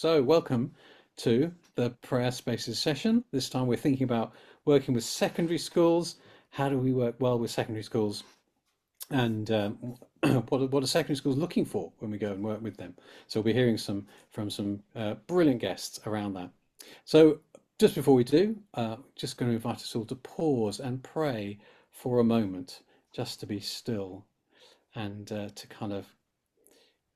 So welcome to the Prayer Spaces session. This time we're thinking about working with secondary schools. How do we work well with secondary schools? And what are secondary schools looking for when we go and work with them? So we'll be hearing from some brilliant guests around that. So just before we do, just going to invite us all to pause and pray for a moment, just to be still and to kind of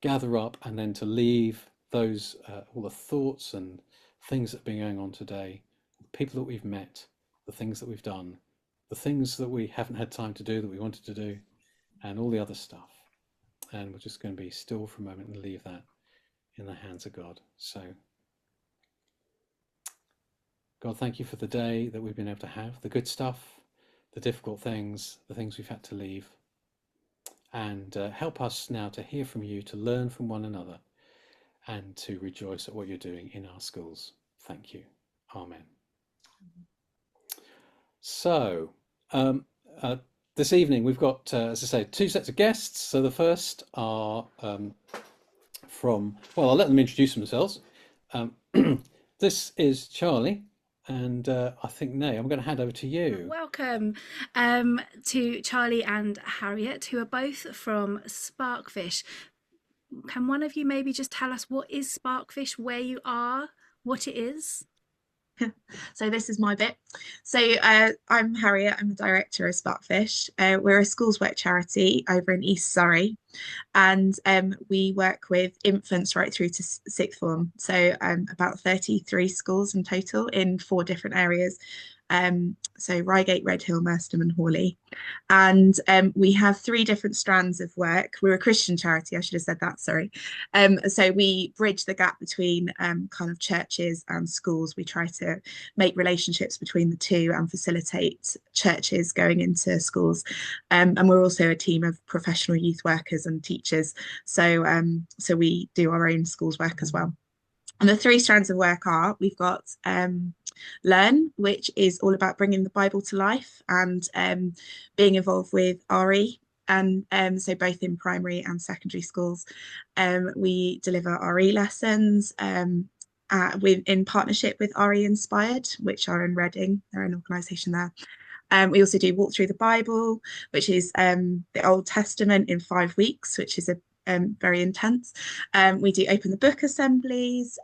gather up and then to leave those all the thoughts and things that have been going on today, people that we've met, the things that we've done, the things that we haven't had time to do that we wanted to do, and all the other stuff. And we're just going to be still for a moment and leave that in the hands of God. So, God, thank you for the day that we've been able to have, the good stuff, the difficult things, the things we've had to leave. And help us now to hear from you, to learn from one another, and to rejoice at what you're doing in our schools. Thank you. Amen. So, this evening we've got, as I say, two sets of guests. So the first are I'll let them introduce themselves. This is Charlie. And I think, Nay, I'm going to hand over to you. Welcome to Charlie and Harriet, who are both from Sparkfish. Can one of you maybe just tell us what is Sparkfish, where you are, what it is? So this is my bit. So I'm Harriet. I'm the director of Sparkfish. We're a schools work charity over in East Surrey, and we work with infants right through to sixth form. So about 33 schools in total in 4 different areas. So Reigate, Redhill, Merstham and Hawley. And we have 3 different strands of work. We're a Christian charity, I should have said that, sorry. So we bridge the gap between kind of churches and schools. We try to make relationships between the two and facilitate churches going into schools. And we're also a team of professional youth workers and teachers. So we do our own schools work as well. And the 3 strands of work are, we've got Learn, which is all about bringing the Bible to life and being involved with RE. And so both in primary and secondary schools, we deliver RE lessons in partnership with RE Inspired, which are in Reading. They're an organisation there. We also do Walk Through the Bible, which is the Old Testament in 5 weeks, which is very intense. We do open the book assemblies.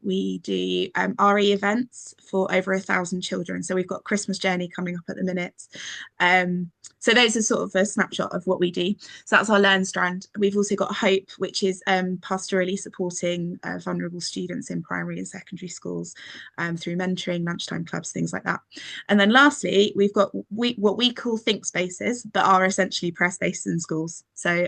We do RE events for over 1,000 children. So we've got Christmas Journey coming up at the minute. So those are sort of a snapshot of what we do. So that's our Learn strand. We've also got Hope, which is pastorally supporting vulnerable students in primary and secondary schools through mentoring, lunchtime clubs, things like that. And then lastly, we've got what we call think spaces, but are essentially prayer spaces in schools. So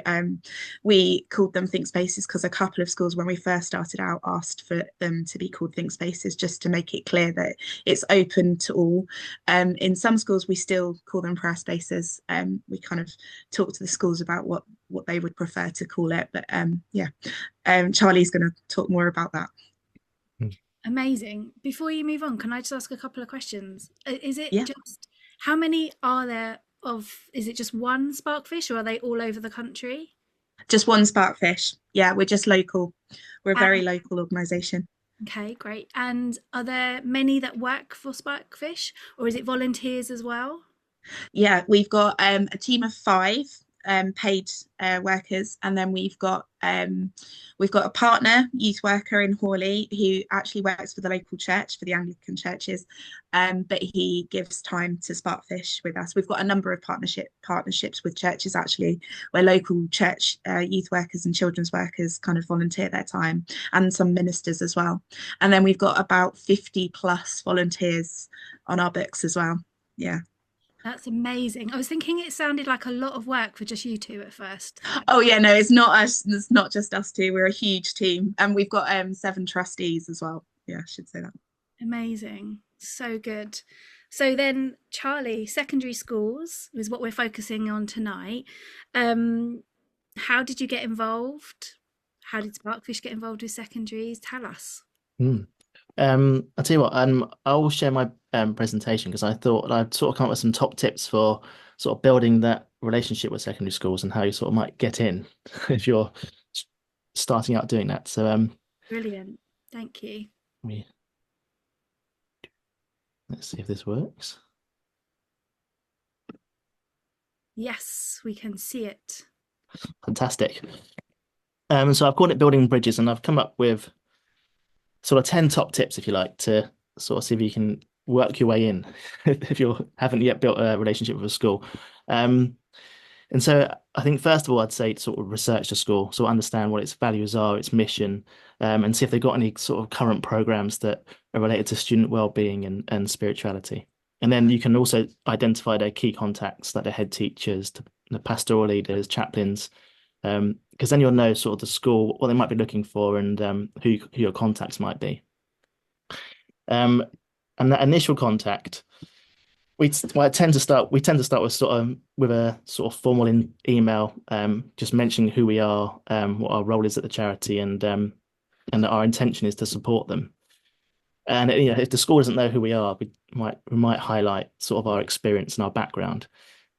we called them think spaces because a couple of schools when we first started out asked for them to be called think spaces, just to make it clear that it's open to all. In some schools we still call them prayer spaces. We kind of talk to the schools about what they would prefer to call it, but Charlie's going to talk more about that. Amazing. Before you move on, can I just ask a couple of questions? Is it just, how many are there is it just one Sparkfish, or are they all over the country? Just one Sparkfish. Yeah, we're just local. We're a very local organisation. Okay, great. And are there many that work for Sparkfish, or is it volunteers as well? Yeah, we've got a team of 5 paid workers, and then we've got a partner youth worker in Hawley who actually works for the local church, for the Anglican churches, but he gives time to Sparkfish with us. We've got a number of partnerships with churches actually, where local church youth workers and children's workers kind of volunteer their time, and some ministers as well. And then we've got about 50 plus volunteers on our books as well. Yeah. That's amazing. I was thinking it sounded like a lot of work for just you 2 at first. Oh yeah, no, it's not us. It's not just us 2. We're a huge team, and we've got 7 trustees as well. Yeah, I should say that. Amazing. So good. So then, Charlie, secondary schools is what we're focusing on tonight. How did you get involved? How did Sparkfish get involved with secondaries? Tell us. I'll tell you what, I'll share my presentation because I thought I'd sort of come up with some top tips for sort of building that relationship with secondary schools and how you sort of might get in if you're starting out doing that. So Brilliant. Thank you. Let's see if this works. Yes, we can see it. Fantastic. So I've called it Building Bridges, and I've come up with sort of 10 top tips, if you like, to sort of see if you can work your way in if you haven't yet built a relationship with a school. And so I think first of all, I'd say sort of research the school, so understand what its values are, its mission, and see if they've got any sort of current programs that are related to student well-being and spirituality. And then you can also identify their key contacts, like the head teachers, the pastoral leaders, chaplains, because then you'll know sort of the school, what they might be looking for, and who your contacts might be. And that initial contact, we tend to start with with a sort of formal email, just mentioning who we are, what our role is at the charity, and that our intention is to support them. And if the school doesn't know who we are, we might highlight sort of our experience and our background,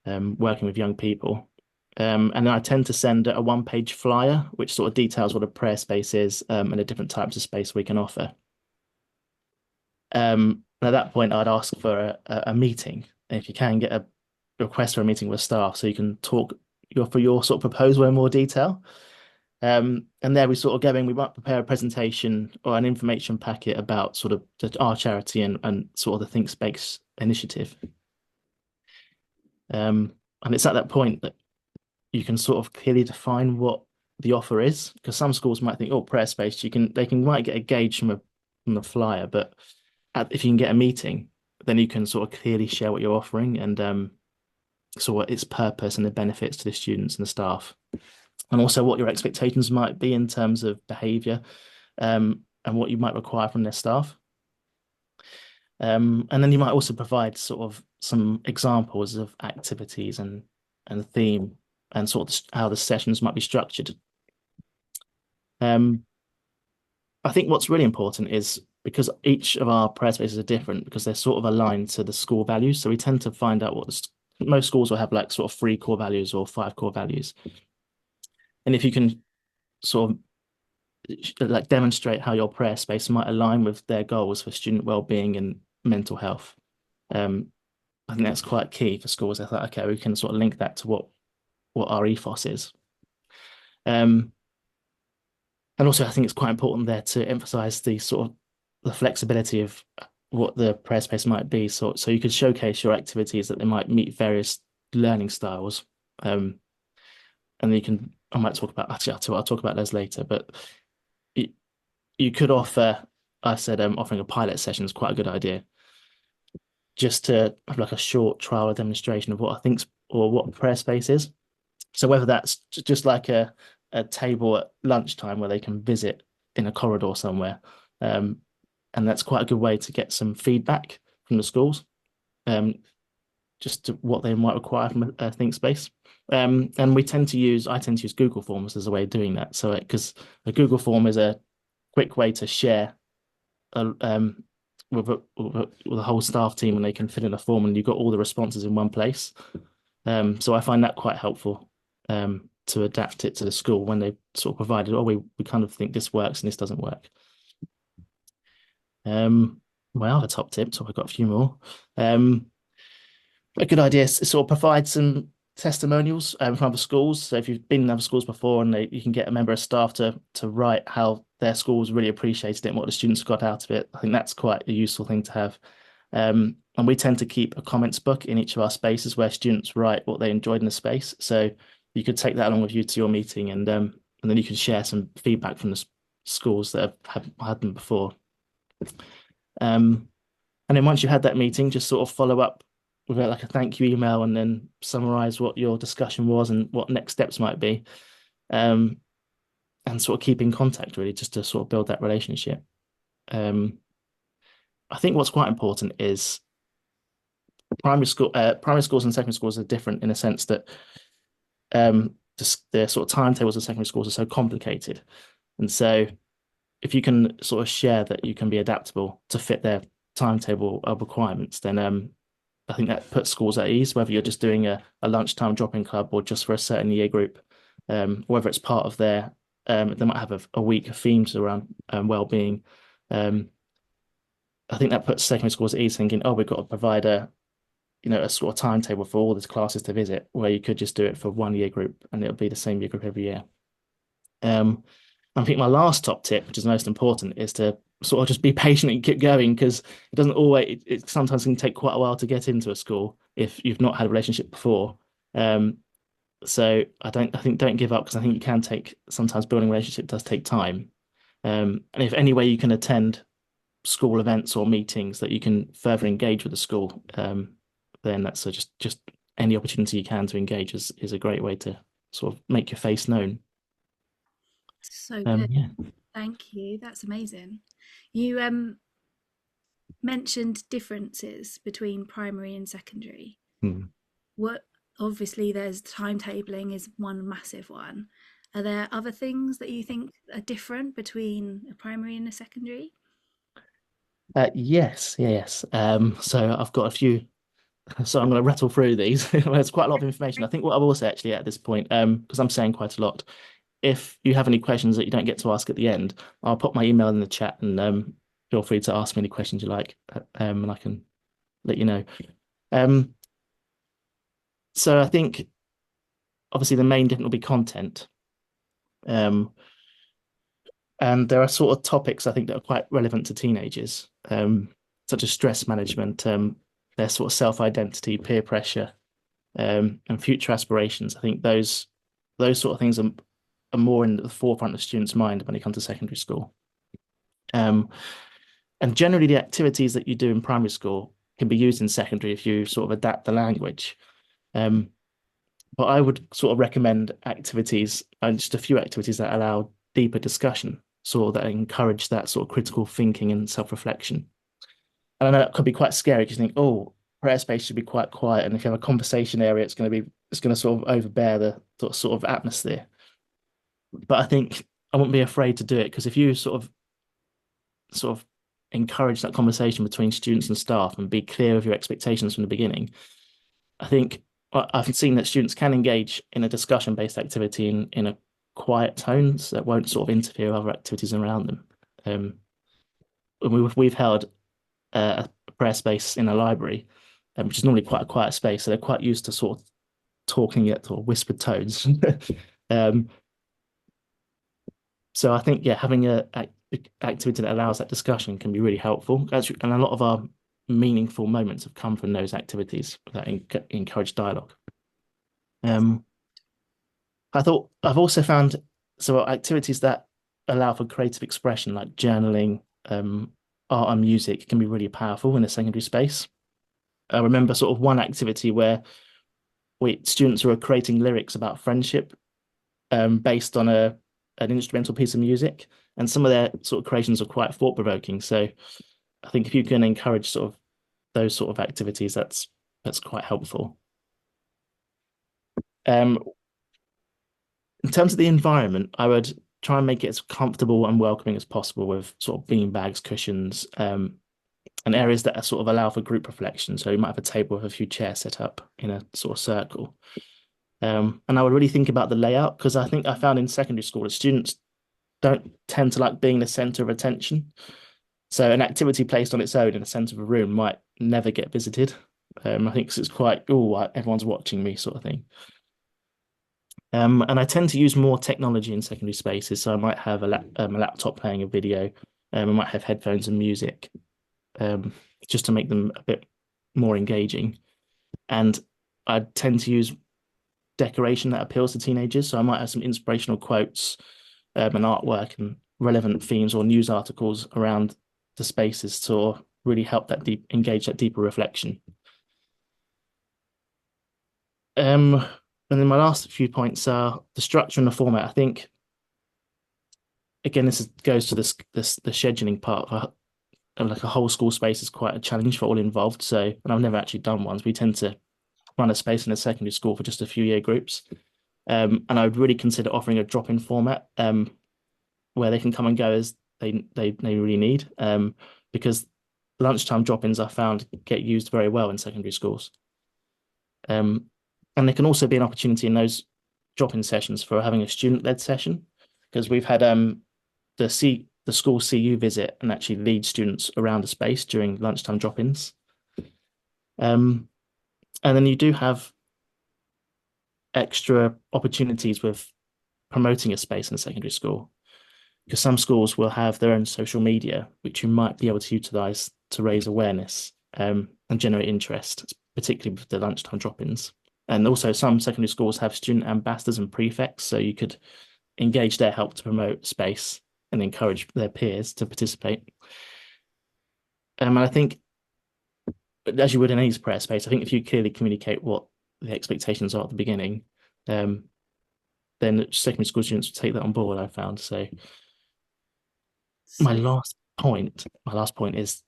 working with young people. And then I tend to send a one-page flyer, which sort of details what a prayer space is, and the different types of space we can offer. And at that point, I'd ask for a meeting. And if you can get a request for a meeting with staff, so you can talk for your sort of proposal in more detail. And there we sort of we might prepare a presentation or an information packet about sort of our charity and sort of the Think Space initiative. And it's at that point that you can sort of clearly define what the offer is, because some schools might think, oh, prayer space, might get a gauge from the flyer, but if you can get a meeting, then you can sort of clearly share what you're offering and sort of its purpose and the benefits to the students and the staff, and also what your expectations might be in terms of behaviour, and what you might require from their staff. And then you might also provide sort of some examples of activities and theme and sort of how the sessions might be structured. I think what's really important is, because each of our prayer spaces are different, because they're sort of aligned to the school values. So we tend to find out most schools will have like sort of 3 core values or 5 core values. And if you can sort of like demonstrate how your prayer space might align with their goals for student well-being and mental health, I think that's quite key for schools. I thought, okay, we can sort of link that to what our ethos is. And also, I think it's quite important there to emphasize the sort of the flexibility of what the prayer space might be. So you could showcase your activities that they might meet various learning styles. And I might talk about, actually, I'll talk about those later, but you could offer, I said, offering a pilot session is quite a good idea, just to have like a short trial or demonstration of what what prayer space is. So whether that's just like a table at lunchtime where they can visit in a corridor somewhere, and that's quite a good way to get some feedback from the schools, just to what they might require from a Think Space. And I tend to use Google Forms as a way of doing that. So because a Google form is a quick way to share with the whole staff team, and they can fill in a form and you've got all the responses in one place. So I find that quite helpful to adapt it to the school when they sort of provided, oh, we kind of think this works and this doesn't work. My other top tip, so I've got a few more. A good idea is to sort of provide some testimonials from other schools. So if you've been in other schools before, and you can get a member of staff to write how their schools really appreciated it and what the students got out of it. I think that's quite a useful thing to have. And we tend to keep a comments book in each of our spaces where students write what they enjoyed in the space. So you could take that along with you to your meeting, and then you can share some feedback from the schools that have had them before. And then once you had that meeting, just sort of follow up with like a thank you email, and then summarize what your discussion was and what next steps might be, and sort of keep in contact, really, just to sort of build that relationship. I think what's quite important is primary schools and secondary schools are different in a sense that the sort of timetables of secondary schools are so complicated, and so if you can sort of share that you can be adaptable to fit their timetable of requirements, then I think that puts schools at ease, whether you're just doing a lunchtime drop-in club or just for a certain year group, whether it's part of their, they might have a week of themes around well-being, I think that puts secondary schools at ease, thinking, oh, we've got to provide a sort of timetable for all these classes to visit, where you could just do it for one year group and it'll be the same year group every year. I think my last top tip, which is most important, is to sort of just be patient and keep going, because it doesn't always, it sometimes can take quite a while to get into a school if you've not had a relationship before. So I think don't give up, because I think you can take, sometimes building a relationship does take time. And if any way you can attend school events or meetings that you can further engage with the school, then that's just any opportunity you can to engage is a great way to sort of make your face known. So good. Yeah. Thank you. That's amazing. You mentioned differences between primary and secondary. Hmm. What obviously there's timetabling is one massive one. Are there other things that you think are different between a primary and a secondary? Yes. So I've got a few. So I'm going to rattle through these. There's quite a lot of information. I think what I will say actually at this point, because I'm saying quite a lot, if you have any questions that you don't get to ask at the end, I'll put my email in the chat, and feel free to ask me any questions you like, and I can let you know. So I think obviously the main difference will be content. And there are sort of topics I think that are quite relevant to teenagers, such as stress management, their sort of self-identity, peer pressure, and future aspirations. I think those sort of things are more in the forefront of students' mind when it comes to secondary school. And generally, the activities that you do in primary school can be used in secondary if you sort of adapt the language. But I would sort of recommend activities, and just a few activities that allow deeper discussion, so that encourage that sort of critical thinking and self-reflection. And I know that could be quite scary, because you think, oh, prayer space should be quite quiet, and if you have a conversation area, it's going to sort of overbear the sort of atmosphere. But I think I wouldn't be afraid to do it, because if you sort of encourage that conversation between students and staff and be clear of your expectations from the beginning, I think I've seen that students can engage in a discussion-based activity in a quiet tone, so that won't sort of interfere with other activities around them. We've held a prayer space in a library, which is normally quite a quiet space, so they're quite used to sort of talking at sort of whispered tones. So I think, yeah, having a activity that allows that discussion can be really helpful. And a lot of our meaningful moments have come from those activities that encourage dialogue. I've also found activities that allow for creative expression, like journaling, art and music, can be really powerful in a secondary space. I remember sort of one activity where students were creating lyrics about friendship, based on an instrumental piece of music, and some of their sort of creations are quite thought-provoking. So I think if you can encourage sort of those sort of activities, that's quite helpful. In terms of the environment, I would try and make it as comfortable and welcoming as possible, with sort of bean bags, cushions, and areas that are sort of allow for group reflection. So you might have a table with a few chairs set up in a sort of circle. And I would really think about the layout, because I think I found in secondary school that students don't tend to like being the center of attention. So an activity placed on its own in the center of a room might never get visited. I think it's quite, oh, everyone's watching me sort of thing. And I tend to use more technology in secondary spaces. So I might have a laptop playing a video. I might have headphones and music, just to make them a bit more engaging. And I tend to use decoration that appeals to teenagers. So I might have some inspirational quotes, and artwork and relevant themes or news articles around the spaces to really help that engage that deeper reflection. And then my last few points are the structure and the format. I think, again, goes to the scheduling part of like a whole school space is quite a challenge for all involved. So, and I've never actually done one. We tend to run a space in a secondary school for just a few year groups. And I would really consider offering a drop-in format, where they can come and go as they really need, because lunchtime drop-ins I found get used very well in secondary schools. And there can also be an opportunity in those drop-in sessions for having a student-led session, because we've had the the school CU visit and actually lead students around the space during lunchtime drop-ins. And then you do have extra opportunities with promoting a space in a secondary school, because some schools will have their own social media, which you might be able to utilize to raise awareness and generate interest, particularly with the lunchtime drop-ins. And also some secondary schools have student ambassadors and prefects, so you could engage their help to promote space and encourage their peers to participate. And I think, as you would in any prayer space, I think if you clearly communicate what the expectations are at the beginning, then secondary school students will take that on board, I found. So my last point is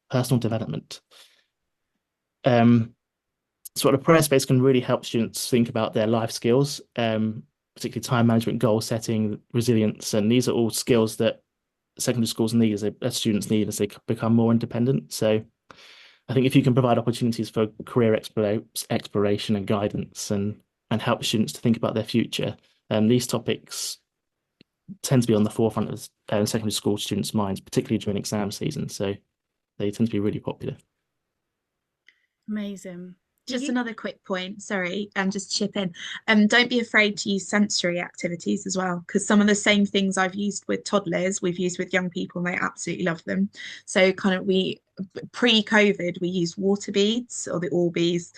personal development. So the prayer space can really help students think about their life skills, particularly time management, goal setting, resilience, and these are all skills that secondary schools need as students need as they become more independent. So I think if you can provide opportunities for career exploration and guidance and help students to think about their future, these topics tend to be on the forefront of secondary school students' minds, particularly during exam season. So they tend to be really popular. Amazing. Just another quick point, sorry, and just chip in. Don't be afraid to use sensory activities as well, because some of the same things I've used with toddlers, we've used with young people, and they absolutely love them. So kind of pre-COVID, we used water beads or the Orbeez.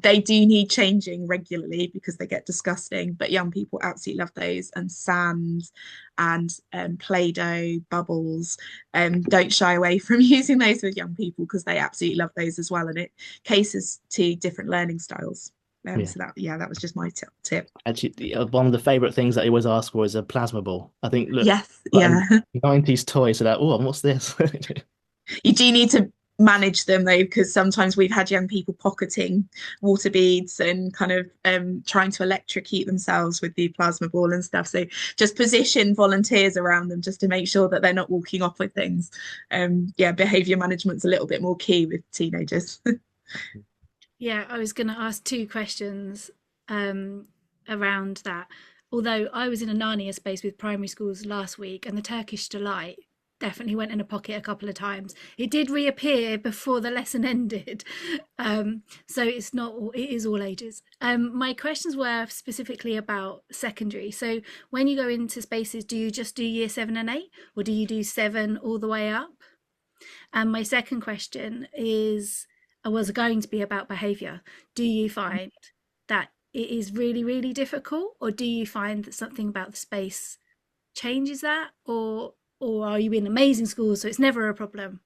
They do need changing regularly because they get disgusting, but young people absolutely love those. And sand and Play-Doh, bubbles. Don't shy away from using those with young people because they absolutely love those as well. And it cases to different learning styles. So that was just my tip. Actually, one of the favorite things that I always ask for is a plasma ball. I think, look, yes, yeah, 90s toys, so that, oh, what's this? You do need to manage them though, because sometimes we've had young people pocketing water beads and kind of trying to electrocute themselves with the plasma ball and stuff. So just position volunteers around them just to make sure that they're not walking off with things. Behavior management's a little bit more key with teenagers. Yeah, I was going to ask two questions around that. Although I was in a Narnia space with primary schools last week, and the Turkish Delight definitely went in a pocket a couple of times. It did reappear before the lesson ended. So it is all ages. My questions were specifically about secondary. So when you go into spaces, do you just do year 7 and 8, or do you do 7 all the way up? And my second question was going to be about behaviour. Do you find that it is really, really difficult, or do you find that something about the space changes that, or are you in amazing schools so it's never a problem?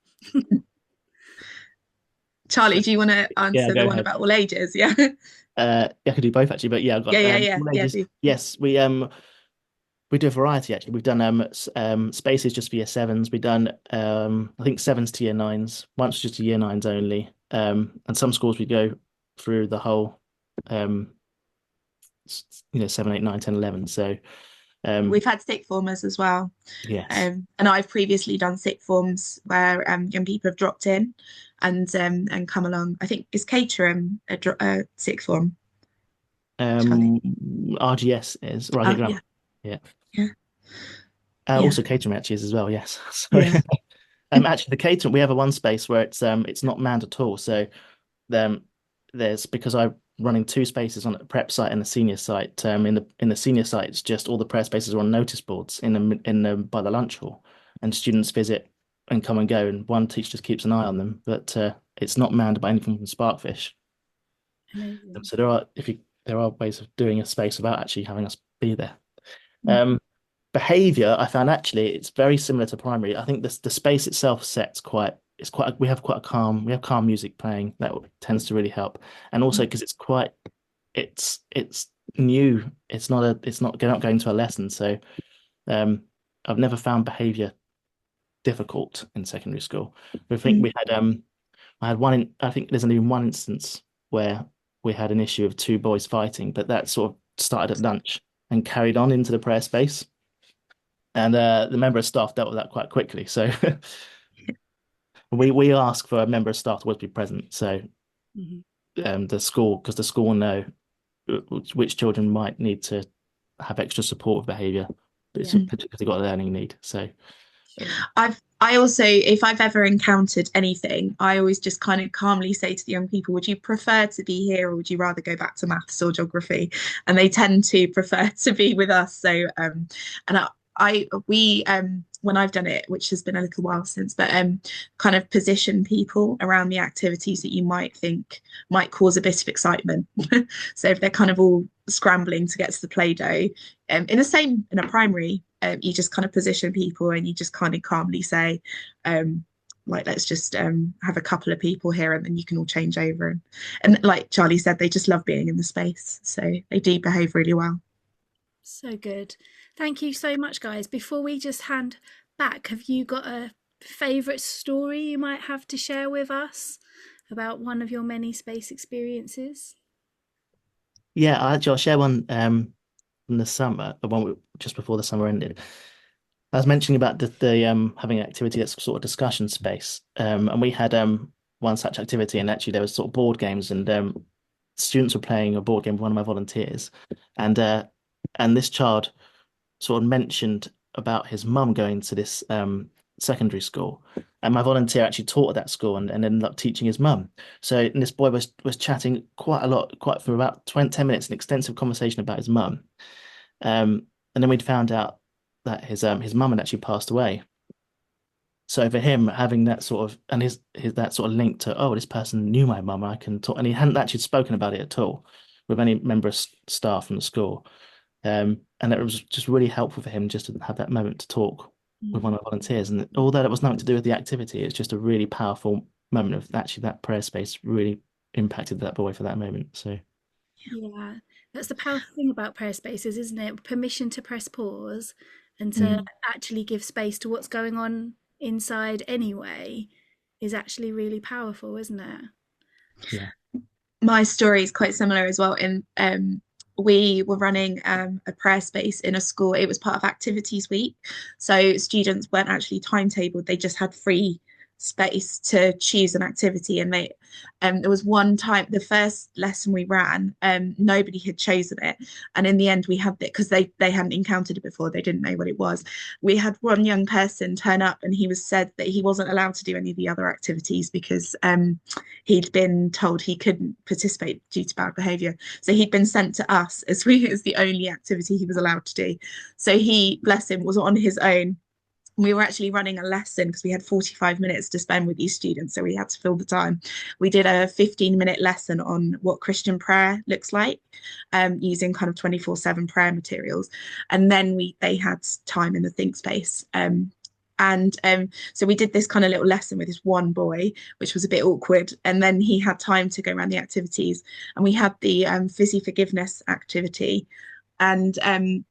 Charlie, do you want to answer the one about all ages? Yeah. I could do both actually, but yeah, I've got all ages. Yes, we do a variety actually. We've done spaces just for year 7s. We've done I think 7s to year 9s. Once just to year 9s only. And some schools we go through the whole 7, 8, 9, 10, 11. So we've had sixth formers as well. Yes. And I've previously done sixth forms where young people have dropped in and come along. I think is Caterham a sixth form? RGS is, or I think yeah. Also Caterham actually is as well. Yes. Sorry. Yeah. Actually, the Caterham, we have one space where it's not manned at all. So there's, because I'm running 2 spaces on a prep site and a senior site. In the senior site, it's just all the prayer spaces are on notice boards by the lunch hall, and students visit and come and go, and one teacher just keeps an eye on them. But it's not manned by anything from Sparkfish. Amazing. So there are ways of doing a space without actually having us be there. Behavior, I found actually it's very similar to primary. I think the space itself we have calm music playing that tends to really help, and also because it's new, it's not going to a lesson. So I've never found behavior difficult in secondary school. I think I think there's only one instance where we had an issue of 2 boys fighting, but that sort of started at lunch and carried on into the prayer space. And the member of staff dealt with that quite quickly. So we ask for a member of staff to always be present. So the school will know which children might need to have extra support with behaviour, because they've got a learning need. So So I also, if I've ever encountered anything, I always just kind of calmly say to the young people, would you prefer to be here or would you rather go back to maths or geography? And they tend to prefer to be with us. So and we when I've done it, which has been a little while since, but kind of position people around the activities that you might think might cause a bit of excitement. So if they're kind of all scrambling to get to the play-doh, in a primary, you just kind of position people and you just kind of calmly say, like, let's just have a couple of people here and then you can all change over. And like Charlie said, they just love being in the space. So they do behave really well. So good. Thank you so much, guys. Before we just hand back, have you got a favourite story you might have to share with us about one of your many space experiences? Yeah, I'll share one from the summer, the one just before the summer ended. I was mentioning about the having an activity that's sort of discussion space. And we had one such activity, and actually there was sort of board games, and students were playing a board game with one of my volunteers, and this child sort of mentioned about his mum going to this secondary school. And my volunteer actually taught at that school and ended up teaching his mum. So and this boy was chatting quite a lot, quite for about 10 minutes, an extensive conversation about his mum. And then we'd found out that his mum had actually passed away. So for him, having that sort of and his that sort of link to, oh, this person knew my mum, I can talk, and he hadn't actually spoken about it at all with any member of staff from the school. And it was just really helpful for him just to have that moment to talk with Mm. one of my volunteers. And although that was nothing to do with the activity, it's just a really powerful moment of actually that prayer space really impacted that boy for that moment. So Yeah, that's the powerful thing about prayer spaces, isn't it? Permission to press pause and to Mm. actually give space to what's going on inside anyway is actually really powerful, isn't it? yeah. My story is quite similar as well. In we were running a prayer space in a school. It was part of activities week, so students weren't actually timetabled. They just had free space to choose an activity. And there was one time, the first lesson we ran, nobody had chosen it, and in the end, we had it because they hadn't encountered it before. They didn't know what it was. We had one young person turn up, and he was said that he wasn't allowed to do any of the other activities because he'd been told he couldn't participate due to bad behaviour. So he'd been sent to us as the only activity he was allowed to do. So he, bless him, was on his own. We were actually running a lesson because we had 45 minutes to spend with these students, so we had to fill the time. We did a 15-minute lesson on what Christian prayer looks like, using kind of 24/7 prayer materials. And then they had time in the think space. And so we did this kind of little lesson with this one boy, which was a bit awkward. And then he had time to go around the activities. And we had the fizzy forgiveness activity. And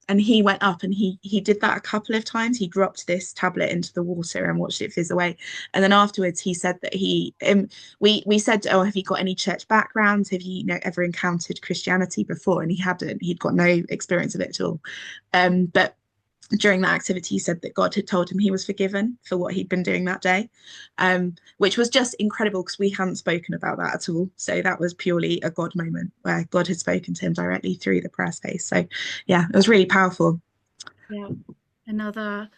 he went up and he did that a couple of times. He dropped this tablet into the water and watched it fizz away. And then afterwards, he said that we said, "Oh, have you got any church backgrounds? Have you, ever encountered Christianity before?" And he hadn't. He'd got no experience of it at all. But during that activity, he said that God had told him he was forgiven for what he'd been doing that day, which was just incredible because we hadn't spoken about that at all. So that was purely a God moment where God had spoken to him directly through the prayer space. So yeah, it was really powerful. Yeah, another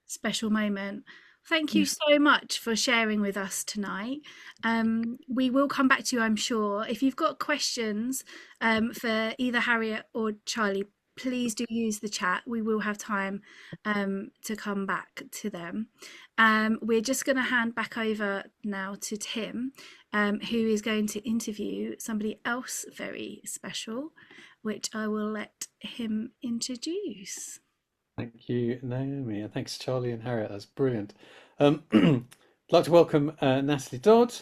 special moment. Thank you Yeah. so much for sharing with us tonight. We will come back to you, I'm sure. If you've got questions for either Harriet or Charlie, please do use the chat. We will have time to come back to them. We're just going to hand back over now to Tim, who is going to interview somebody else very special, which I will let him introduce. thank you, Naomi, and thanks, Charlie and Harriet. That's brilliant. I'd like to welcome Natalie Dodd.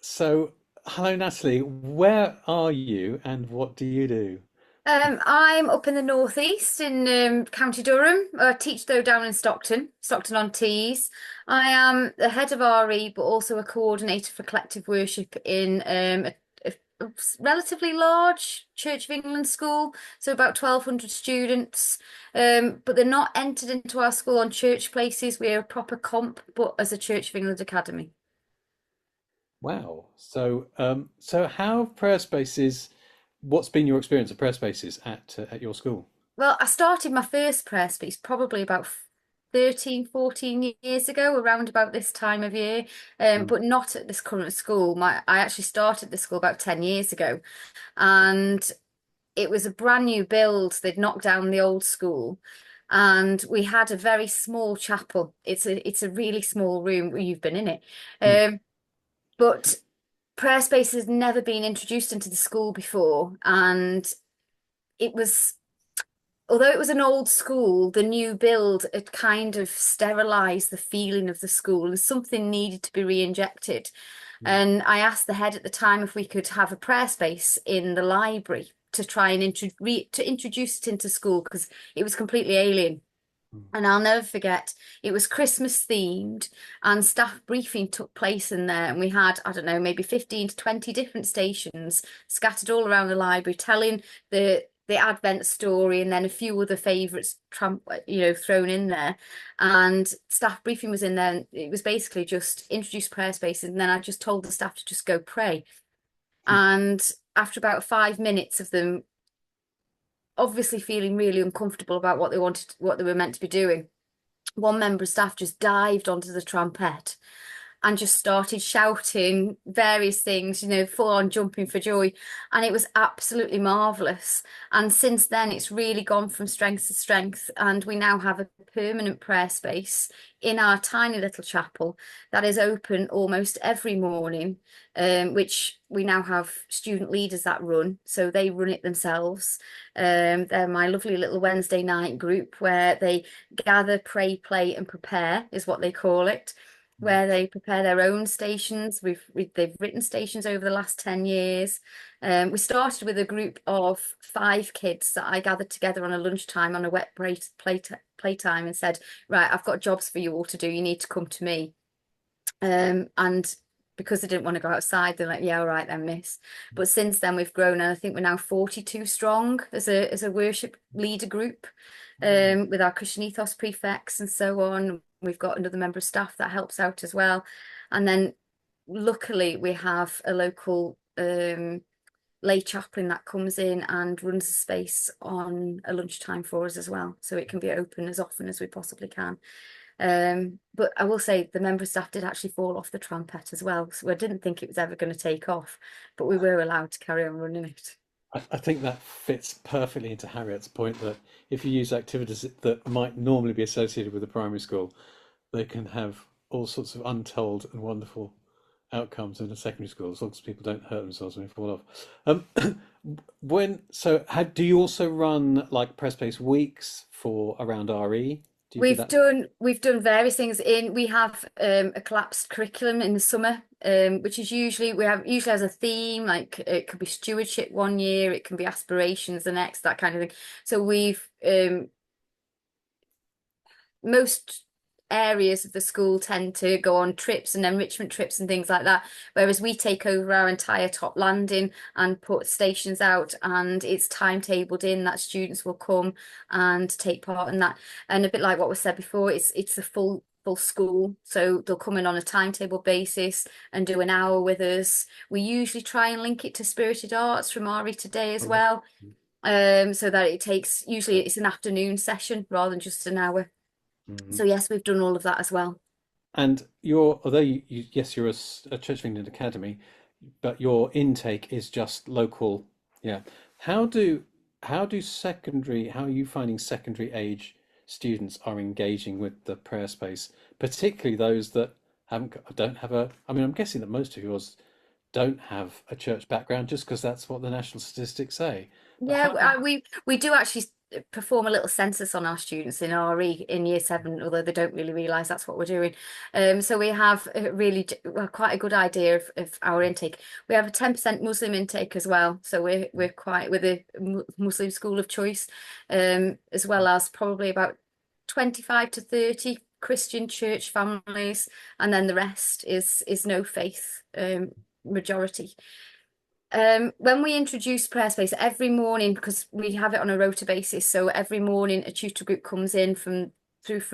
So, hello, Natalie. Where are you, and what do you do? I'm up in the northeast in County Durham. I teach though down in Stockton-on-Tees. I am the head of RE, but also a coordinator for collective worship in a relatively large Church of England school, so about 1,200 students. But they're not entered into our school on church places. We're a proper comp, but as a Church of England academy. Wow. So how have prayer spaces? What's been your experience of prayer spaces at your school? Well, I started my first prayer space probably about 13, 14 years ago, around about this time of year, but not at this current school. I actually started this school about 10 years ago, and it was a brand new build. They'd knocked down the old school, and we had a very small chapel. It's a really small room. You've been in it, but prayer space has never been introduced into the school before, and it was, although it was an old school, the new build had kind of sterilized the feeling of the school, and something needed to be re-injected. And I asked the head at the time if we could have a prayer space in the library to try and introduce it into school, because it was completely alien. And I'll never forget, it was Christmas themed, and staff briefing took place in there. And we had, I don't know, maybe 15 to 20 different stations scattered all around the library, telling the Advent story, and then a few other favourites, thrown in there. And staff briefing was in there. And it was basically just introduce prayer spaces. And then I just told the staff to just go pray. And after about 5 minutes of them obviously feeling really uncomfortable about what they were meant to be doing, one member of staff just dived onto the trumpet and just started shouting various things, full on jumping for joy. And it was absolutely marvellous. And since then, it's really gone from strength to strength. And we now have a permanent prayer space in our tiny little chapel that is open almost every morning, which we now have student leaders that run. So they run it themselves. They're my lovely little Wednesday night group where they gather, pray, play, and prepare is what they call it, where they prepare their own stations. They've written stations over the last 10 years. We started with a group of 5 kids that I gathered together on a lunchtime on a wet playtime and said, right, I've got jobs for you all to do. You need to come to me. And because they didn't want to go outside, they're like, yeah, all right then, miss. But since then we've grown, and I think we're now 42 strong as a worship leader group, with our Christian ethos prefects and so on. We've got another member of staff that helps out as well. And then luckily we have a local lay chaplain that comes in and runs the space on a lunchtime for us as well. So it can be open as often as we possibly can. But I will say the member of staff did actually fall off the trumpet as well. So I didn't think it was ever going to take off, but we were allowed to carry on running it. I think that fits perfectly into Harriet's point that if you use activities that might normally be associated with a primary school, they can have all sorts of untold and wonderful outcomes in a secondary school, as long as people don't hurt themselves when they fall off. Do you also run like press space weeks for around RE? Do you do that? We've done various things. We have a collapsed curriculum in the summer, which is usually has a theme, like it could be stewardship one year, it can be aspirations the next, that kind of thing. So we've most areas of the school tend to go on trips and enrichment trips and things like that, whereas we take over our entire top landing and put stations out, and it's timetabled in that students will come and take part in that. And a bit like what was said before, it's a full school, so they'll come in on a timetable basis and do an hour with us. We usually try and link it to spirited arts from RE Today as well, so that usually it's an afternoon session rather than just an hour. So yes, we've done all of that as well. And although yes, you're a Church of England academy, but your intake is just local. Yeah. How are you finding secondary age students are engaging with the prayer space, particularly those that don't have I mean, I'm guessing that most of yours don't have a church background just because that's what the national statistics say. But Yeah, we do actually perform a little census on our students in RE in year 7, although they don't really realise that's what we're doing. So we have quite a good idea of our intake. We have a 10% Muslim intake as well, so we're with a Muslim school of choice, as well as probably about 25 to 30 Christian church families, and then the rest is no faith majority. When we introduce prayer space every morning, because we have it on a rota basis, so every morning a tutor group comes in from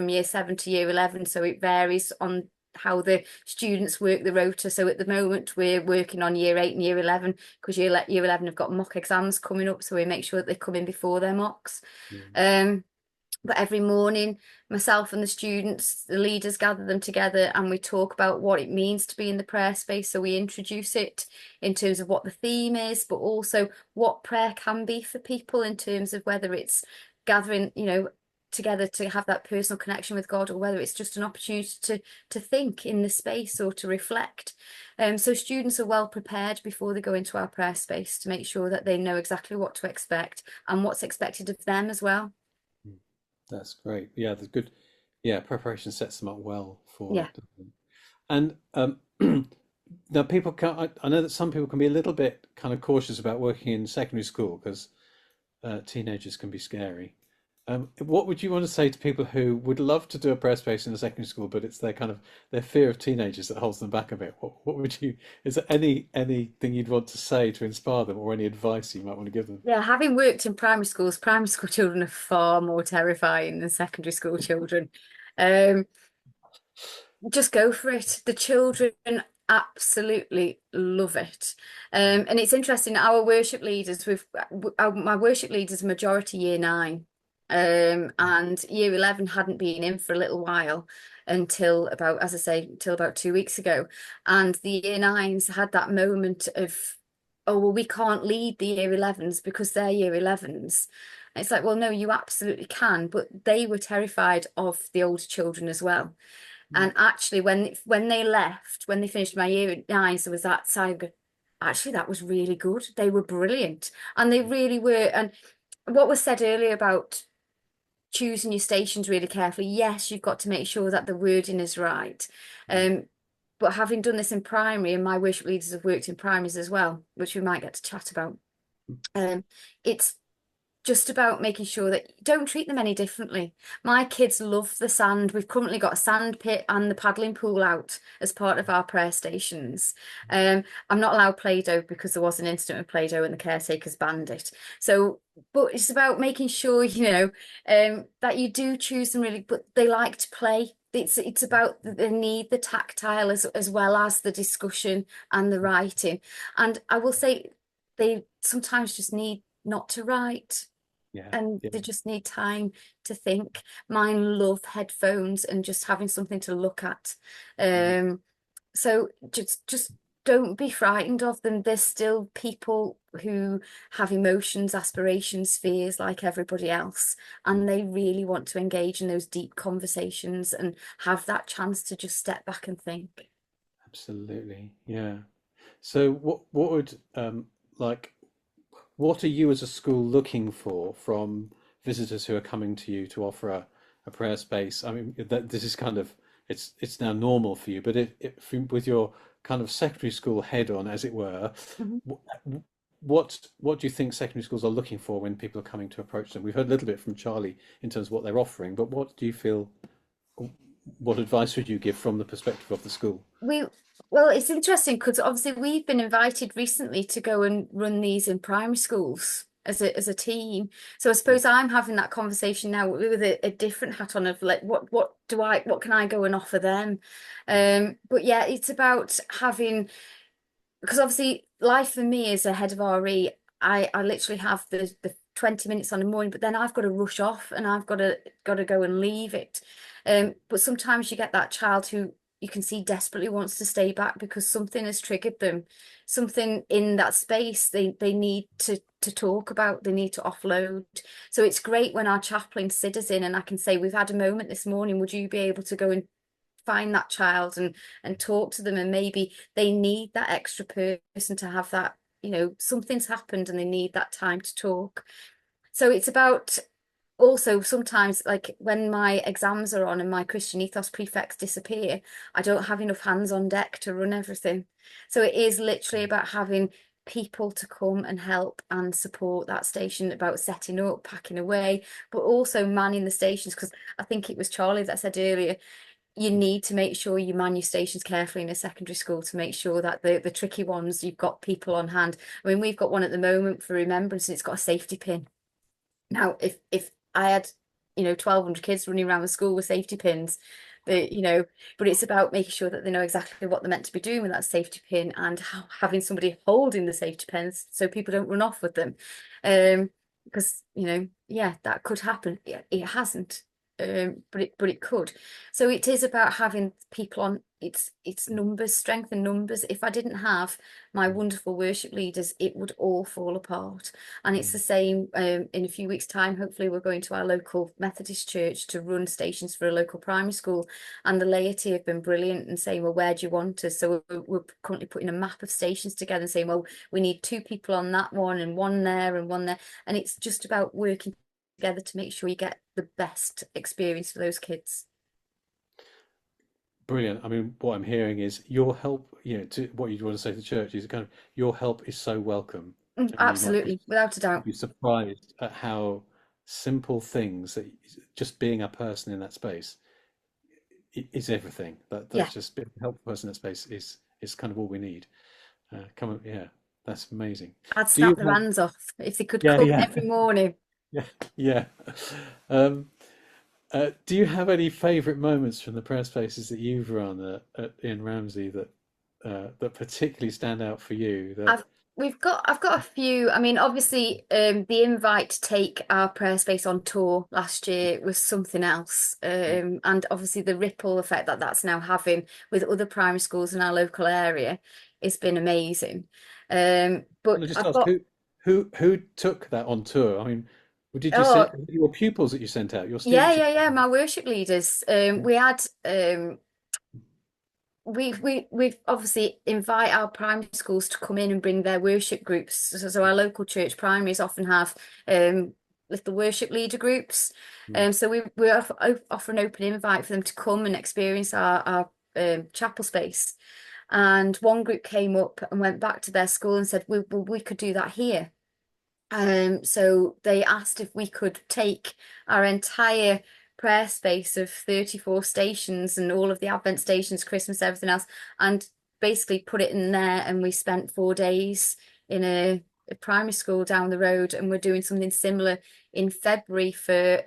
year 7 to year 11, so it varies on how the students work the rota. So at the moment we're working on year 8 and year 11, because year 11 have got mock exams coming up, so we make sure that they come in before their mocks. But every morning, myself and the students, the leaders gather them together and we talk about what it means to be in the prayer space. So we introduce it in terms of what the theme is, but also what prayer can be for people in terms of whether it's gathering, together to have that personal connection with God, or whether it's just an opportunity to think in the space or to reflect. So students are well prepared before they go into our prayer space to make sure that they know exactly what to expect and what's expected of them as well. That's great. Yeah, the good. Yeah, preparation sets them up well for Yeah. it, doesn't it? And now people can. I know that some people can be a little bit kind of cautious about working in secondary school because teenagers can be scary. What would you want to say to people who would love to do a prayer space in a secondary school, but it's their kind of their fear of teenagers that holds them back a bit? What would you? Is there anything you'd want to say to inspire them, or any advice you might want to give them? Yeah, having worked in primary schools, primary school children are far more terrifying than secondary school children. Um, just go for it. The children absolutely love it. And it's interesting, our worship leaders, my worship leaders, majority year 9. And year 11 hadn't been in for a little while until about, as I say, until about 2 weeks ago. And the year 9s had that moment of, oh, well, we can't lead the year 11s because they're year 11s. And it's like, well, no, you absolutely can. But they were terrified of the older children as well. And actually, when they left, when they finished my year 9s, there was that side. Actually, that was really good. They were brilliant, and they really were. And what was said earlier about choosing your stations really carefully. Yes, you've got to make sure that the wording is right. But having done this in primary, and my worship leaders have worked in primaries as well, which we might get to chat about. It's just about making sure that you don't treat them any differently. My kids love the sand. We've currently got a sand pit and the paddling pool out as part of our prayer stations. I'm not allowed Play-Doh because there was an incident with Play-Doh and the caretakers banned it. So, but it's about making sure, that you do choose them really, but they like to play. It's about the need, the tactile as well as the discussion and the writing. And I will say they sometimes just need not to write. Yeah, And yeah. they just need time to think. Mine love headphones and just having something to look at. So just don't be frightened of them. There's still people who have emotions, aspirations, fears like everybody else, and they really want to engage in those deep conversations and have that chance to just step back and think. Absolutely. Yeah. So what would like what are you as a school looking for from visitors who are coming to you to offer a prayer space? I mean, this is kind of it's now normal for you, but with your kind of secondary school head on, as it were, Mhm. what do you think secondary schools are looking for when people are coming to approach them? We've heard a little bit from Charlie in terms of what they're offering, but what do you feel? What advice would you give from the perspective of the school? Well, it's interesting because obviously we've been invited recently to go and run these in primary schools as a team. So I suppose I'm having that conversation now with a different hat on of like what can I go and offer them? But yeah, it's about having, because obviously life for me as a head of RE, I literally have the 20 minutes on the morning, but then I've got to rush off and I've got to go and leave it. But sometimes you get that child who you can see desperately wants to stay back because something has triggered them, something in that space they need to talk about, they need to offload. So it's great when our chaplain Sid's in and I can say, we've had a moment this morning, would you be able to go and find that child and talk to them, and maybe they need that extra person to have that, something's happened and they need that time to talk. So it's about also sometimes like when my exams are on and my Christian ethos prefects disappear, I don't have enough hands on deck to run everything. So it is literally about having people to come and help and support that station, about setting up, packing away, but also manning the stations, because I think it was Charlie that said earlier, you need to make sure you man your stations carefully in a secondary school to make sure that the tricky ones, you've got people on hand. I mean, we've got one at the moment for remembrance and it's got a safety pin. Now, if I had, 1,200 kids running around the school with safety pins, but it's about making sure that they know exactly what they're meant to be doing with that safety pin and having somebody holding the safety pins so people don't run off with them. because yeah, that could happen. It hasn't, but it could. So it is about having people on. It's numbers, strength in numbers. If I didn't have my wonderful worship leaders, it would all fall apart. And it's the same in a few weeks' time. Hopefully, we're going to our local Methodist church to run stations for a local primary school, and the laity have been brilliant and saying, well, where do you want us? So we're currently putting a map of stations together and saying, well, we need 2 people on that one and one there and one there. And it's just about working together to make sure you get the best experience for those kids. Brilliant. I mean, what I'm hearing is your help, to what you want to say to the church is kind of your help is so welcome. And you might Absolutely, without a doubt. be surprised at how simple things that just being a person in that space is everything. Yeah, That's just being a helpful person in that space is kind of all we need. Come on, yeah, that's amazing. I'd Do you snap their have, hands off if they could yeah, come yeah, every morning. yeah, yeah. Um, do you have any favourite moments from the prayer spaces that you've run in Ramsey that particularly stand out for you? I've I've got a few. I mean, obviously, the invite to take our prayer space on tour last year was something else, and obviously the ripple effect that that's now having with other primary schools in our local area has been amazing. Can But I just I've ask got who took that on tour? I mean, did you oh send your pupils that you sent out, your yeah, students? yeah, yeah, my worship leaders. We had we've obviously invite our primary schools to come in and bring their worship groups. So our local church primaries often have little worship leader groups. Mm, So we offer an open invite for them to come and experience our chapel space. And one group came up and went back to their school and said, we could do that here. So they asked if we could take our entire prayer space of 34 stations and all of the Advent stations, Christmas, everything else, and basically put it in there. And we spent 4 days in a primary school down the road, and we're doing something similar in February for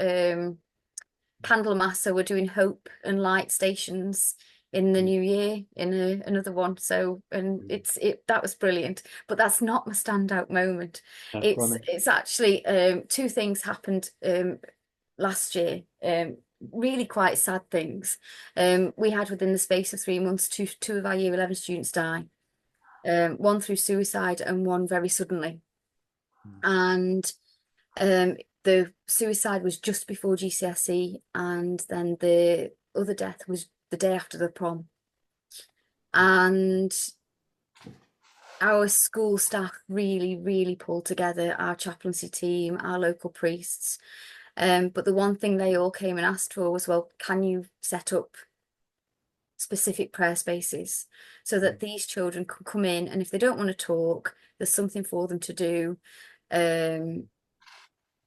Candlemas. So we're doing Hope and Light stations in the mm, new year in another one. So and mm. that was brilliant, but that's not my standout moment. Go on It's then. it's actually 2 things happened last year, really quite sad things. We had within the space of 3 months two of our year 11 students die, one through suicide and one very suddenly. Mm, And the suicide was just before GCSE, and then the other death was the day after the prom. And our school staff really, really pulled together, our chaplaincy team, our local priests. But the one thing they all came and asked for was, well, can you set up specific prayer spaces so mm. that these children can come in, and if they don't want to talk, there's something for them to do. Um,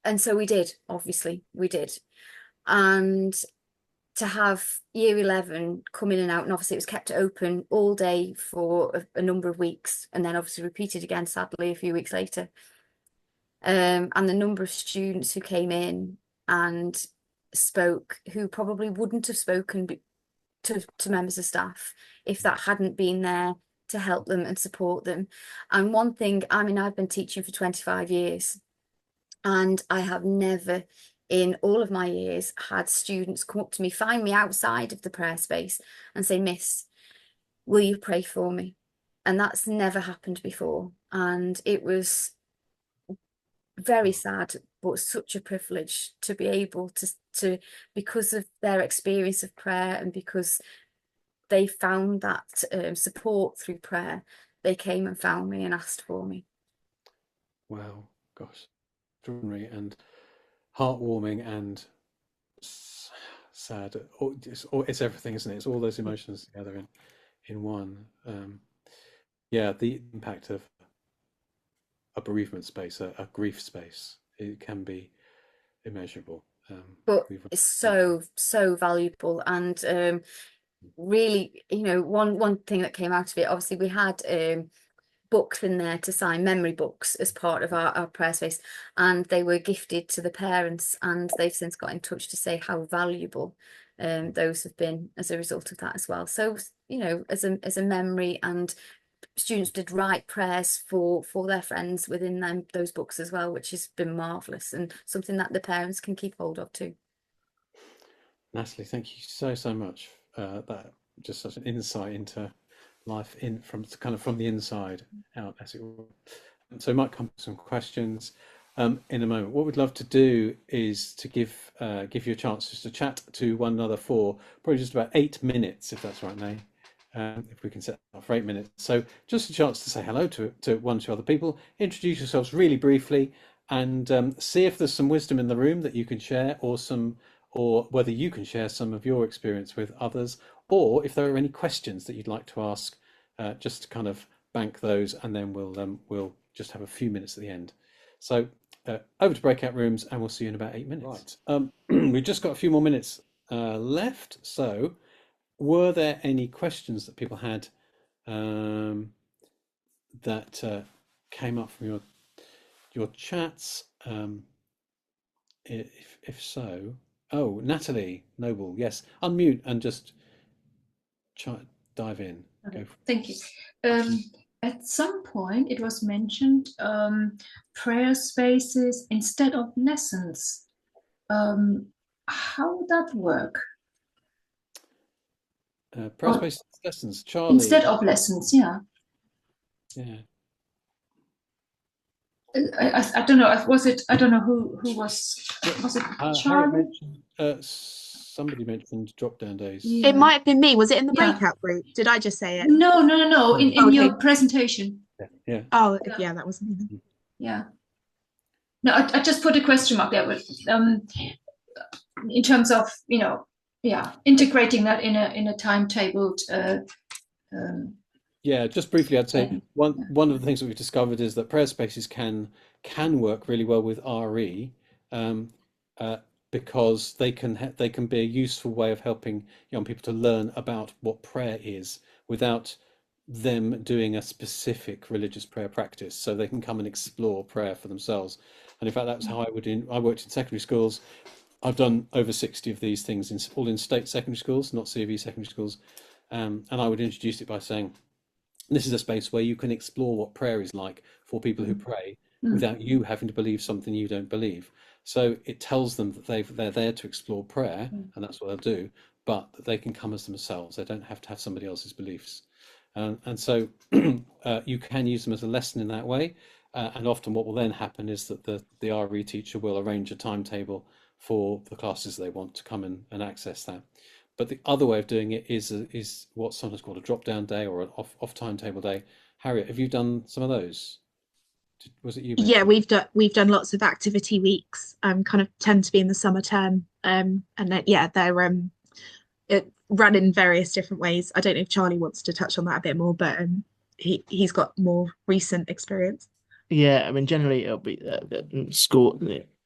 and so we did, obviously, we did. And to have year 11 come in and out, and obviously it was kept open all day for a number of weeks, and then obviously repeated again, sadly, a few weeks later. And the number of students who came in and spoke, who probably wouldn't have spoken to members of staff if that hadn't been there to help them and support them. And one thing, I mean, I've been teaching for 25 years, and I have never in all of my years had students come up to me, find me outside of the prayer space and say, Miss, will you pray for me? And that's never happened before. And it was very sad, but such a privilege to be able to because of their experience of prayer, and because they found that support through prayer, they came and found me and asked for me. Wow, gosh, extraordinary and heartwarming and sad. It's everything, isn't it? It's all those emotions together in one. Yeah, the impact of a bereavement space, a grief space, it can be immeasurable. But We've it's so valuable. And really, one thing that came out of it, obviously we had books in there to sign, memory books, as part of our prayer space, and they were gifted to the parents, and they've since got in touch to say how valuable those have been as a result of that as well. So as a memory, and students did write prayers for their friends within those books as well, which has been marvellous and something that the parents can keep hold of too. Natalie, thank you so much. That just such an insight into life from the inside out, as it were. So we might come to some questions in a moment. What we'd love to do is to give you a chance just to chat to one another for probably just about 8 minutes, if that's right, Nay. If we can set up for 8 minutes. So just a chance to say hello to one or two other people, introduce yourselves really briefly, and see if there's some wisdom in the room that you can share, or whether you can share some of your experience with others, or if there are any questions that you'd like to ask, just to kind of bank those, and then we'll just have a few minutes at the end. So over to breakout rooms, and we'll see you in about 8 minutes. Right. We've just got a few more minutes left. So were there any questions that people had that came up from your chats? If so, oh, Natalie Noble, yes, unmute and just dive in. Okay, thank you. At some point, it was mentioned prayer spaces instead of lessons. How would that work? Prayer spaces lessons, Charlie. Instead of lessons, yeah. Yeah. I don't know. Was it? I don't know who was. Was it Charlie? Somebody mentioned drop down days. It might have been me. Was it in the Yeah. breakout group? Did I just say it? No. In Okay. your presentation. Yeah. Oh, yeah, that wasn't me. Yeah. No, I just put a question mark there, but in terms of integrating that in a timetabled. Yeah, just briefly, I'd say one of the things that we've discovered is that prayer spaces can work really well with RE, because they can be a useful way of helping young people to learn about what prayer is without them doing a specific religious prayer practice. So they can come and explore prayer for themselves. And in fact, that's how I worked in secondary schools. I've done over 60 of these things all in state secondary schools, not C of E secondary schools. And I would introduce it by saying, this is a space where you can explore what prayer is like for people who pray without you having to believe something you don't believe. So it tells them that they're there to explore prayer, and that's what they'll do, but that they can come as themselves. They don't have to have somebody else's beliefs. And so you can use them as a lesson in that way. And often what will then happen is that the RE teacher will arrange a timetable for the classes they want to come in and access that. But the other way of doing it is what's sometimes called a drop-down day or an off timetable day. Harriet, have you done some of those? Was it you? Yeah, we've done lots of activity weeks. Kind of tend to be in the summer term. And then, they're run in various different ways. I don't know if Charlie wants to touch on that a bit more, but he's got more recent experience. Yeah, I mean, generally it'll be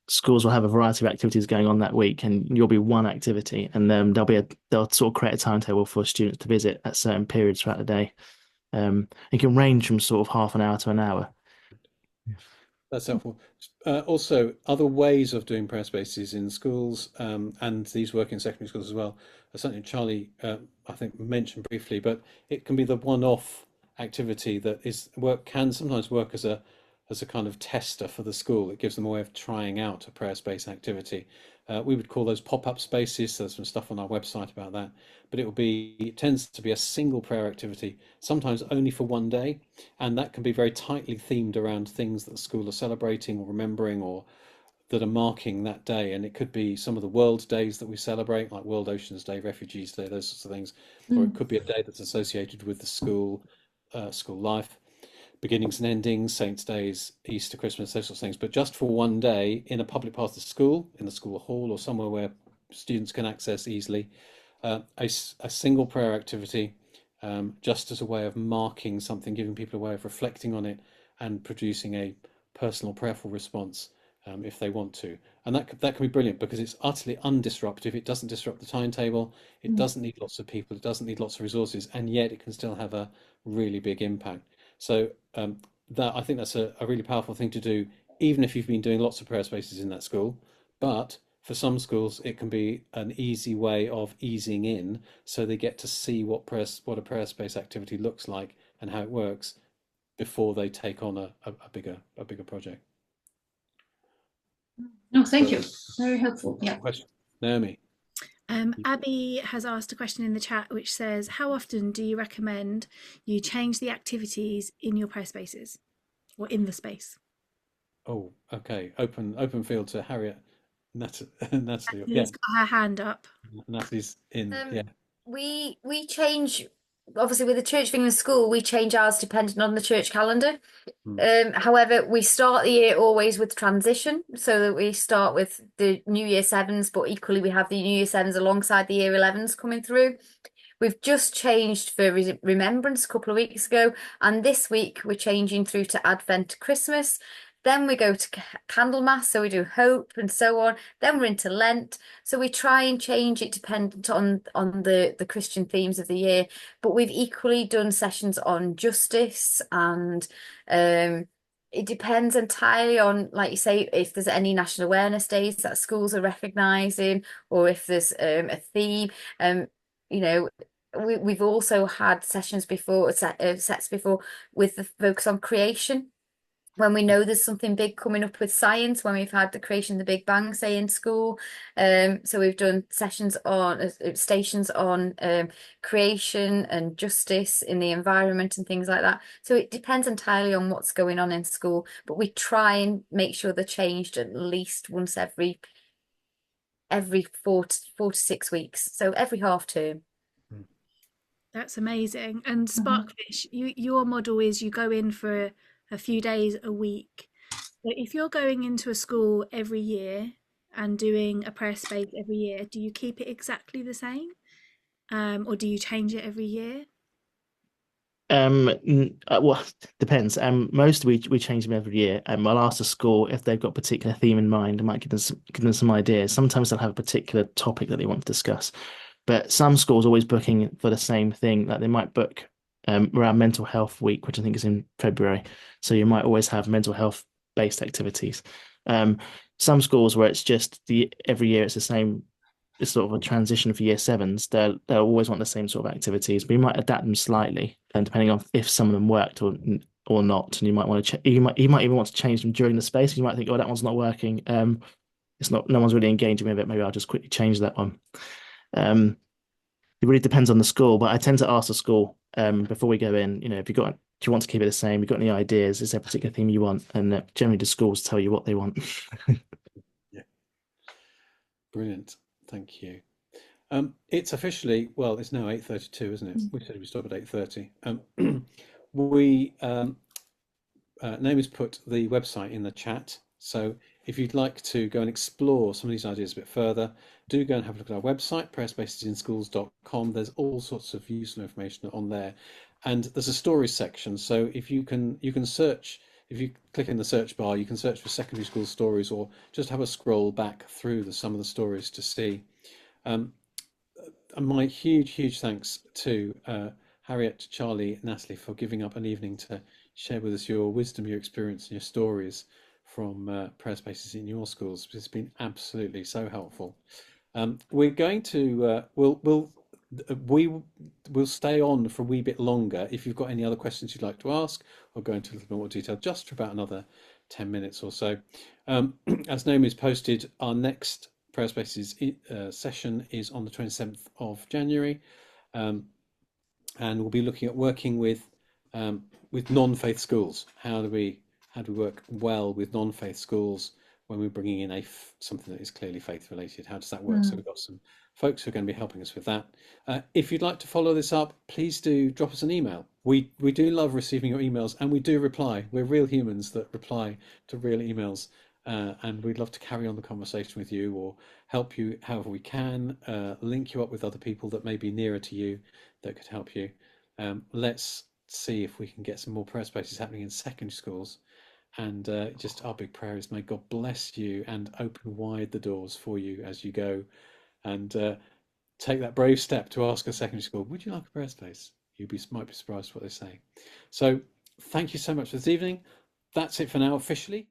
schools will have a variety of activities going on that week, and you'll be one activity, and then they'll sort of create a timetable for students to visit at certain periods throughout the day. It can range from sort of half an hour to an hour. That's helpful. Also, other ways of doing prayer spaces in schools, and these work in secondary schools as well, are something Charlie, I think, mentioned briefly, but it can be the one-off activity that can sometimes work as a kind of tester for the school. It gives them a way of trying out a prayer space activity. We would call those pop-up spaces. So there's some stuff on our website about that. But it tends to be a single prayer activity, sometimes only for one day. And that can be very tightly themed around things that the school are celebrating or remembering or that are marking that day. And it could be some of the world days that we celebrate, like World Oceans Day, Refugees Day, those sorts of things. Or it could be a day that's associated with the school life. Beginnings and endings, Saints' Days, Easter, Christmas, those sorts of things, but just for one day in a public part of the school, in the school hall or somewhere where students can access easily, a single prayer activity, just as a way of marking something, giving people a way of reflecting on it and producing a personal prayerful response if they want to. And that can be brilliant because it's utterly undisruptive. It doesn't disrupt the timetable. It doesn't need lots of people. It doesn't need lots of resources, and yet it can still have a really big impact. So I think that's a really powerful thing to do, even if you've been doing lots of prayer spaces in that school. But for some schools, it can be an easy way of easing in, so they get to see what a prayer space activity looks like and how it works, before they take on a bigger project. No, thank you. Very helpful. Yeah. Question, Naomi. Abby has asked a question in the chat which says, how often do you recommend you change the activities in your prayer spaces or in the space? Oh, okay. Open field to Harriet. Natalie. Natalie's Yeah, got her hand up. Natalie's in. Yeah. We change, obviously with the church thing in school, we change ours depending on the church calendar. However, we start the year always with transition, so that we start with the New Year sevens, but equally we have the New Year sevens alongside the Year 11s coming through. We've just changed for Remembrance a couple of weeks ago, and this week we're changing through to Advent, Christmas. Then we go to Candlemas, so we do Hope and so on. Then we're into Lent, so we try and change it dependent on the Christian themes of the year. But we've equally done sessions on justice, and it depends entirely on, like you say, if there's any national awareness days that schools are recognising, or if there's a theme. You know, we've also had sessions before, sets before, with the focus on creation. When we know there's something big coming up with science, when we've had the creation of the Big Bang, say, in school. So we've done sessions on stations on creation and justice in the environment and things like that. So it depends entirely on what's going on in school, but we try and make sure they're changed at least once every 4 to 6 weeks. So every half term. That's amazing. And Sparkfish, your model is you go in for a few days a week. So if you're going into a school every year and doing a prayer space every year, do you keep it exactly the same? Or do you change it every year? Well, depends. Most we change them every year. I'll ask the school if they've got a particular theme in mind. I might give them some ideas. Sometimes they'll have a particular topic that they want to discuss. But some schools always booking for the same thing. Like they might book around Mental Health Week, which I think is in February. So you might always have mental health based activities. Some schools where it's just every year it's the same. It's sort of a transition for year sevens. They'll always want the same sort of activities. We might adapt them slightly, and depending on if some of them worked or not. And you might want to you might even want to change them during the space. You might think, oh, that one's not working. It's not. No one's really engaging with it. Maybe I'll just quickly change that one. It really depends on the school, but I tend to ask the school before we go in, if do you want to keep it the same? You've got any ideas? Is there a particular theme you want? And generally the schools tell you what they want. Yeah. Brilliant. Thank you. It's officially, well, it's now 8:32, isn't it? We said we stop at 8:30. Naomi's put the website in the chat. So if you'd like to go and explore some of these ideas a bit further, do go and have a look at our website, prayerspacesinsschools.com. There's all sorts of useful information on there. And there's a stories section. So if you can search, if you click in the search bar, you can search for secondary school stories, or just have a scroll back through some of the stories to see. And my huge thanks to Harriet, Charlie, Natalie for giving up an evening to share with us your wisdom, your experience, and your stories from prayer spaces in your schools. It's been absolutely so helpful. We're going to we'll stay on for a wee bit longer. If you've got any other questions you'd like to ask, or go into a little bit more detail, just for about another 10 minutes or so. As Naomi's posted, our next Prayer Spaces session is on the 27th of January, and we'll be looking at working with non-faith schools. How do we work well with non-faith schools when we're bringing in something that is clearly faith related? How does that work? So we've got some folks who are going to be helping us with that. If you'd like to follow this up, please do drop us an email. We do love receiving your emails, and we do reply. We're real humans that reply to real emails. And we'd love to carry on the conversation with you, or help you however we can, link you up with other people that may be nearer to you that could help you. Let's see if we can get some more prayer spaces happening in secondary schools. And just our big prayer is, may God bless you and open wide the doors for you as you go, and take that brave step to ask a secondary school, would you like a prayer space? You might be surprised what they say. So thank you so much for this evening. That's it for now officially.